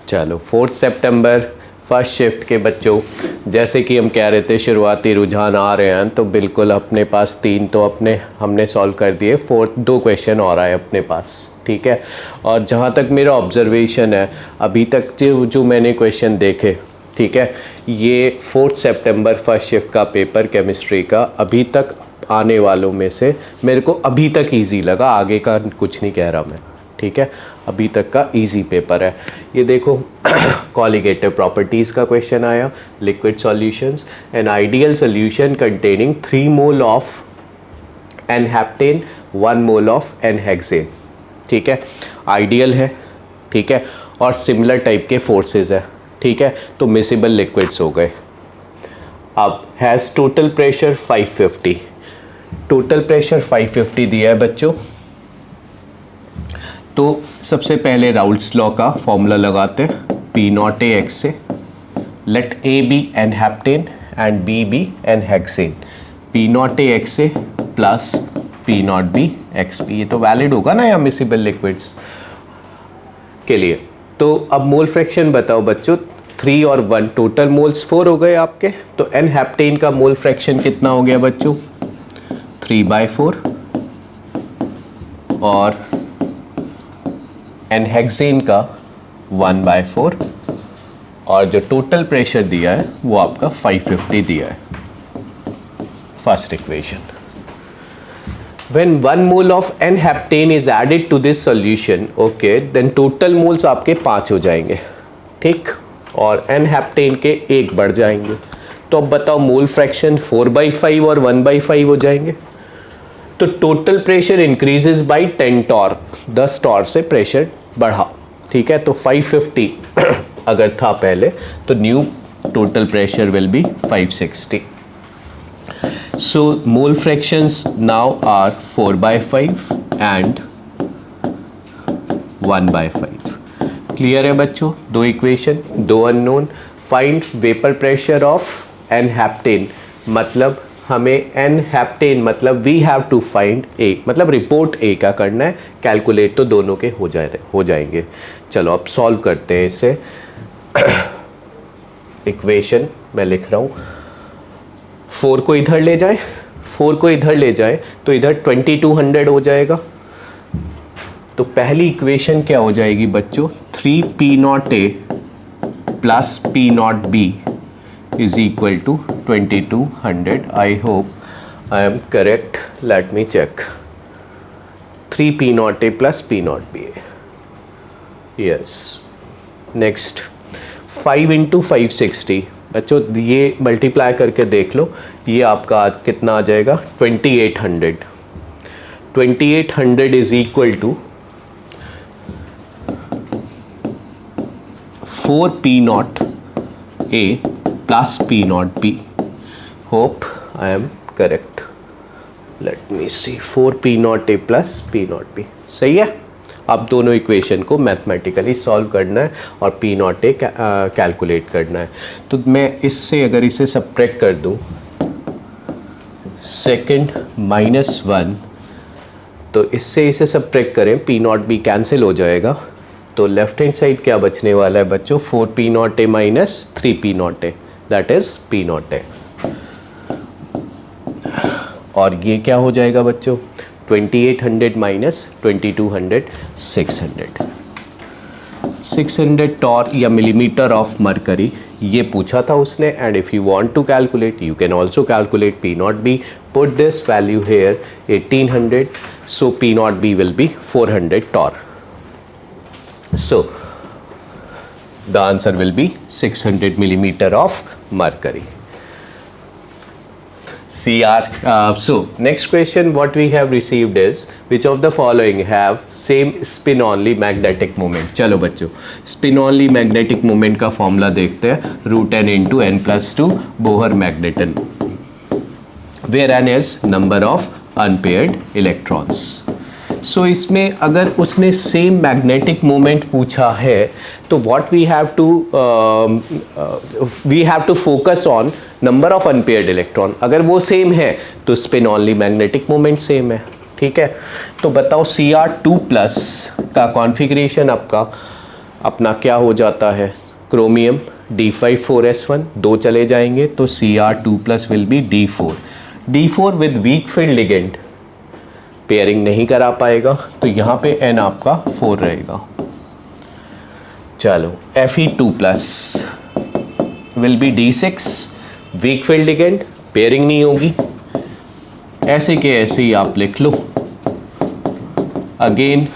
चलो 4 सितंबर first shift के बच्चों, जैसे कि हम कह रहे थे शुरुआती रुझान आ रहे हैं, तो बिल्कुल अपने पास 3 तो हमने सॉल्व कर दिए, 4 2 क्वेश्चन और आए अपने पास, ठीक है। और जहाँ तक मेरा ऑब्जर्वेशन है अभी तक जो मैंने क्वेश्चन देखे, ठीक है, ये 4 सितंबर फर्स्ट शिफ्ट का पेपर केमिस्ट्री का अभी तक आने वालों में से मेरे को अभी तक ईजी लगा, आगे का कुछ नहीं कह रहा मैं, ठीक है, अभी तक का इजी पेपर है। ये देखो कॉलिगेटिव प्रॉपर्टीज़ का क्वेश्चन आया, liquid solutions, an ideal solution containing 3 mole of n heptane 1 mole of n hexane, ठीक है, आइडियल है, ठीक है, और सिमिलर टाइप के फोर्सेस है, ठीक है, तो मिसिबल लिक्विड्स हो गए। अब has total pressure 550, total pressure 550 दिया है बच्चों। तो सबसे पहले राउल्ट्स लॉ का फॉर्मूला लगाते हैं, पी नॉट ए एक्स से, let A be n heptane and B be n hexane, P naught A X से plus P naught B X B, ये तो वैलिड होगा ना या मिसिबल लिक्विड्स के लिए। तो अब मोल फ्रैक्शन बताओ बच्चों, 3 और 1 टोटल मोल्स 4 हो गए आपके, तो एनहेप्टेन का मोल फ्रैक्शन कितना हो गया बच्चों, 3/4, और एनहेक्सेन का 1/4, और जो टोटल प्रेशर दिया है वो आपका 550 दिया है। First equation, when 1 mole of N-heptane is added to this solution, okay, then total moles आपके 5 हो जाएंगे, ठीक, और N-heptane के 1 बढ़ जाएंगे। तो अब बताओ मोल फ्रैक्शन 4/5 और 1/5 हो जाएंगे। तो total pressure increases by 10 torr, 10 torr से प्रेशर बढ़ा, ठीक है, तो 550 अगर था पहले, तो new total pressure will be 560। So mole fractions now are 4/5 and 1/5। Clear है बच्चों, 2 equation, 2 unknown. Find vapour pressure of n heptane, मतलब हमें एनहेप्टेन मतलब we have to find A, मतलब रिपोर्ट ए का करना है, कैलकुलेट तो दोनों के हो जाएंगे। चलो अब सॉल्व करते हैं इसे। इक्वेशन मैं लिख रहा हूँ, 4 को इधर ले जाए, 4 को इधर ले जाए तो इधर 2200 हो जाएगा। तो पहली इक्वेशन क्या हो जाएगी बच्चों, 3P0A plus P0B is equal to 2200. I hope I am correct. Let me check. 3P0A plus P0B. Yes. Next 5 into 560. बच्चों ये मल्टीप्लाई करके देख लो, ये आपका आज कितना आ जाएगा, 2800. 2800 is equal to 4P0A plus P0B. Hope I am correct. Let me see, 4P0A plus P0B, सही है। अब दोनों इक्वेशन को मैथमेटिकली सॉल्व करना है और P0A कैलकुलेट करना है। तो मैं इससे अगर इसे सब्ट्रैक्ट कर दूं, सेकेंड -1, तो इससे इसे सब्ट्रैक्ट करें, P0B कैंसिल हो जाएगा, तो लेफ्ट हैंड साइड क्या बचने वाला है बच्चों, 4P0A minus 3P0A, that is P0A। और ये क्या हो जाएगा बच्चों, 2800 माइनस 2200, 600 टॉर या मिलीमीटर ऑफ मरकरी, ये पूछा था उसने। And if you want to calculate you can also calculate P0B, put this value here 1800, so P0B will be 400 torr, so the answer will be 600 millimeter of mercury. So next question what we have received is, which of the following have same spin only magnetic moment? चलो बच्चों spin only magnetic moment का formula देखते हैं, √n into n plus 2 Bohr magneton, where n is number of unpaired electrons. So इसमें अगर उसने same magnetic moment पूछा है तो what we have to focus on number of unpaired electron. अगर वो सेम है तो spin only magnetic moment same है, ठीक है। तो बताओ Cr2 प्लस का कॉन्फ़िगरेशन आपका अपना क्या हो जाता है, क्रोमियम D5 4s1 दो चले जाएंगे तो Cr2+ will be D4। D4 with weak field ligand pairing नहीं करा पाएगा, तो यहाँ पे N आपका 4 रहेगा। चलो Fe2+ will be D6, weak field ligand pairing नहीं होगी, ऐसे के ऐसे ही आप लिख लो। Again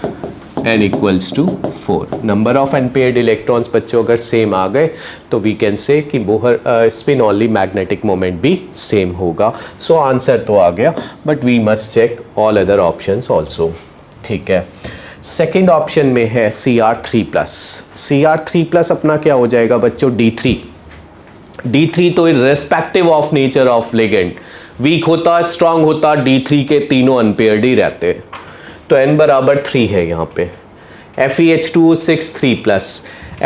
N equals to 4। Number of unpaired electrons बच्चों अगर सेम आ गए तो वी कैन से कि Bohr spin only magnetic moment भी सेम होगा। सो आंसर तो आ गया, but we must check all other options also. ठीक है, सेकेंड ऑप्शन में है Cr3+। Cr3+ अपना क्या हो जाएगा बच्चों, D3। D3 तो irrespective of nature of ligand, weak होता स्ट्रांग होता, D3 के तीनों अनपेयर्ड ही रहते हैं, तो N बराबर 3 है यहाँ पे। FeH2O6 3+,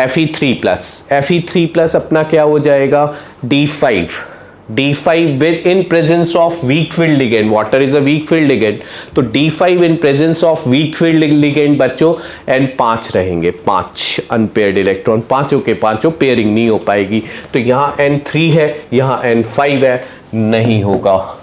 Fe3+ अपना क्या हो जाएगा, D5 with in presence of week field ligand, water is a week field ligand, तो D5 in presence of week field ligand बच्चों N5 रहेंगे, 5 अनपेयर्ड इलेक्ट्रॉन, पांचों के पांचों पेयरिंग नहीं हो पाएगी, तो यहाँ N3 है, यहाँ N5 है, नहीं होगा।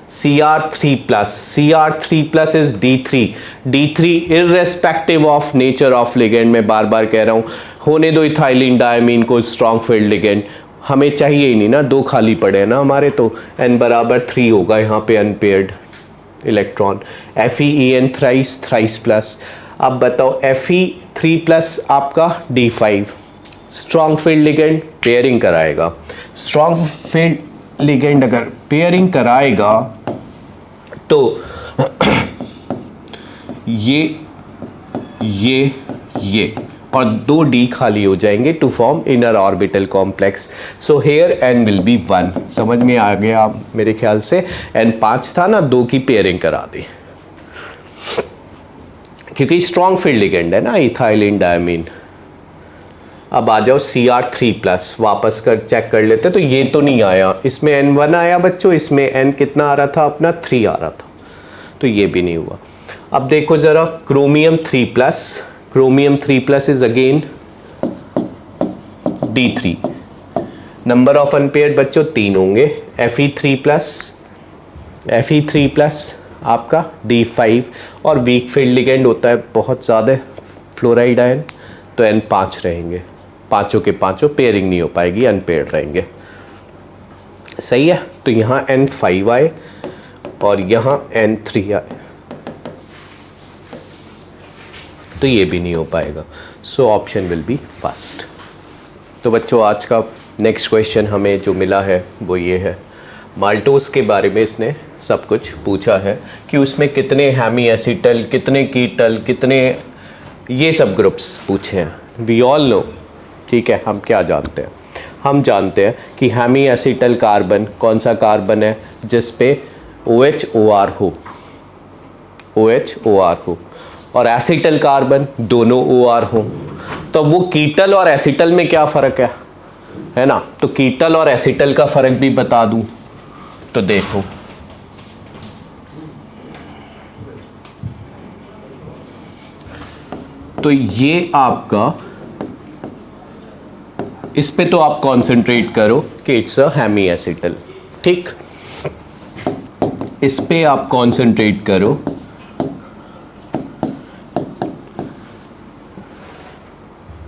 Cr3+ is D3 irrespective of nature of ligand। मैं बार बार कह रहा हूँ, होने दो इथाइलिन डायमीन को स्ट्रॉन्ग फील्ड लिगेंड, हमें चाहिए ही नहीं ना, दो खाली पड़े हैं ना हमारे, तो N बराबर 3 होगा यहाँ पे अनपेयर्ड इलेक्ट्रॉन। FeEn thrice+. अब बताओ Fe3+ आपका D5 strong field ligand pairing कराएगा, स्ट्रॉन्ग फील्ड लिगेंड अगर पेयरिंग कराएगा तो ये और 2 D खाली हो जाएंगे to form inner orbital complex. So here N will be 1। समझ में आ गया मेरे ख्याल से, N 5 था ना, 2 की पेयरिंग करा दी, क्योंकि स्ट्रॉन्ग फील्ड लिगेंड है ना इथाइलिन डायमीन। अब आ जाओ Cr3+, वापस कर चेक कर लेते, तो ये तो नहीं आया, इसमें N1 आया बच्चों, इसमें N कितना आ रहा था अपना, 3 आ रहा था, तो ये भी नहीं हुआ। अब देखो ज़रा chromium 3+ is again D3। Number of unpaired बच्चों 3 होंगे, Fe3+ आपका D5, और वीक फील्ड लिगेंड होता है बहुत ज़्यादा फ्लोराइड आयन, तो N5 रहेंगे, पांचों के पांचों पेयरिंग नहीं हो पाएगी, अनपेयर्ड रहेंगे। सही है, तो यहाँ N5 आए और यहाँ N3 आए, तो ये भी नहीं हो पाएगा। So option will be first. तो बच्चों आज का नेक्स्ट क्वेश्चन हमें जो मिला है वो ये है, माल्टोस के बारे में इसने सब कुछ पूछा है कि उसमें कितने हेमी एसिटल, कितने कीटल, कितने ये सब ग्रुप्स पूछे हैं। वी ऑल नो, ठीक है, हम क्या जानते हैं, हम जानते हैं कि हेमी एसिटल कार्बन कौन सा कार्बन है जिस पे OH-OR हो, और एसिटल कार्बन दोनों OR हो। तो वो कीटल और एसिटल में क्या फ़र्क है ना, तो कीटल और एसिटल का फ़र्क भी बता दूं तो देखो, तो ये आपका, इस पे तो आप कंसंट्रेट करो कि इट्स अ हेमी एसिटल, ठीक, इस पे आप कंसंट्रेट करो,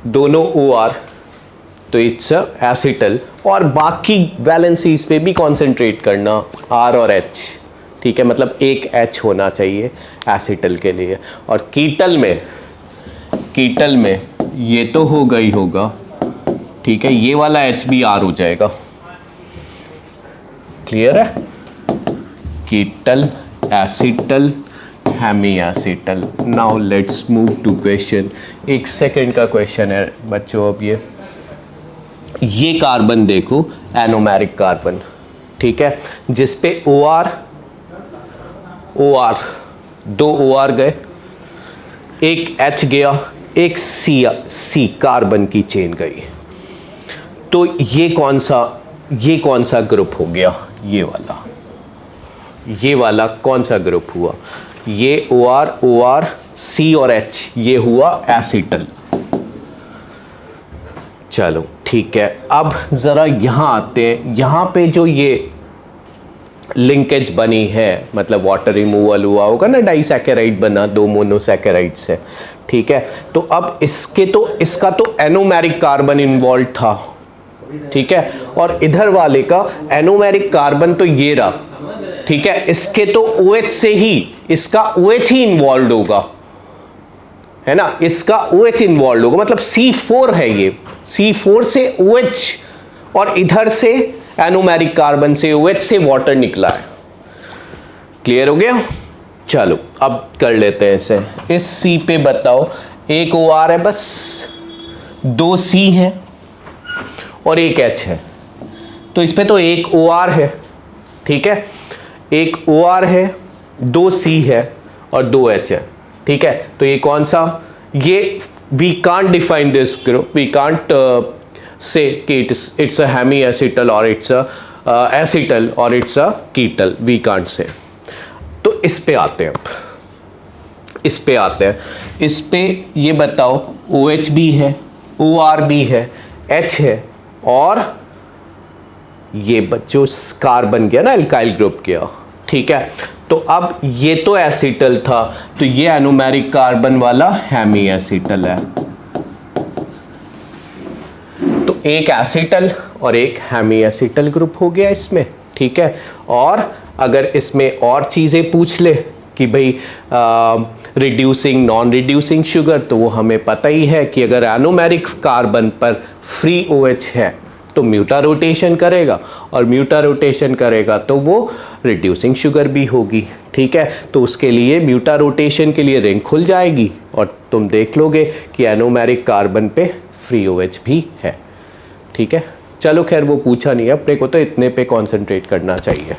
दोनों OR, तो इट्स अ एसिटल, और बाकी वैलेंसीज पे भी कंसंट्रेट करना, R और H, ठीक है, मतलब एक H होना चाहिए एसिटल के लिए, और कीटल में ये तो होगा ही होगा, ठीक है, ये वाला H भी R हो जाएगा। क्लियर है, ketal, acetal, hemiacetal. Now let's move to question. 1 second का क्वेश्चन है बच्चों। अब ये कार्बन देखो, एनोमेरिक कार्बन, ठीक है, जिस पे OR 2 OR गए, एक H गया, एक C कार्बन की चेन गई, तो ये कौन सा ग्रुप हो गया, ये वाला कौन सा ग्रुप हुआ, ये OR C और H, ये हुआ एसिटल, चलो ठीक है, अब ज़रा यहाँ आते हैं। यहाँ पे जो ये लिंकेज बनी है, मतलब वाटर रिमूवल हुआ होगा ना, डाइसैकेराइड बना, 2 मोनोसैकेराइड से, ठीक है। तो अब इसका तो एनोमेरिक कार्बन इन्वॉल्व था, ठीक है, और इधर वाले का एनोमेरिक कार्बन तो ये रहा, ठीक है। इसके तो OH से ही, इसका OH ही इन्वॉल्व होगा, है ना, इसका OH इन्वॉल्व होगा, मतलब C4 है ये, C4 से OH, और इधर से एनोमेरिक कार्बन से OH से वाटर निकला है। क्लियर हो गया? चलो अब कर लेते हैं इसे। इस C पे बताओ, एक OR है बस, 2 C है और एक H है, तो इस पे तो एक OR है, ठीक है, एक OR है, 2 C है और 2 H है, ठीक है। तो ये कौन सा, ये we can't define this group, we can't say कि इट्स अ हेमी एसिटल और इट्स अ एसिटल और it's a ketal, we can't say. तो इस पे आते हैं, अब इस पे आते हैं। इस पे ये बताओ, OH भी है, OR भी है, H है, और ये जो कार्बन गया ना एल्काइल ग्रुप गया, ठीक है। तो अब ये तो एसिटल था, तो ये एनोमेरिक कार्बन वाला हेमी एसिटल है, तो एक एसिटल और एक हेमी एसिटल ग्रुप हो गया इसमें, ठीक है। और अगर इसमें और चीज़ें पूछ ले कि भाई रिड्यूसिंग नॉन रिड्यूसिंग शुगर, तो वो हमें पता ही है कि अगर एनोमेरिक कार्बन पर फ्री OH है तो म्यूटा रोटेशन करेगा, और म्यूटा रोटेशन करेगा तो वो रिड्यूसिंग शुगर भी होगी, ठीक है। तो उसके लिए म्यूटा रोटेशन के लिए रिंग खुल जाएगी और तुम देख लोगे कि एनोमेरिक कार्बन पे फ्री OH भी है, ठीक है। चलो खैर वो पूछा नहीं है, अपने को तो इतने पे कॉन्सेंट्रेट करना चाहिए।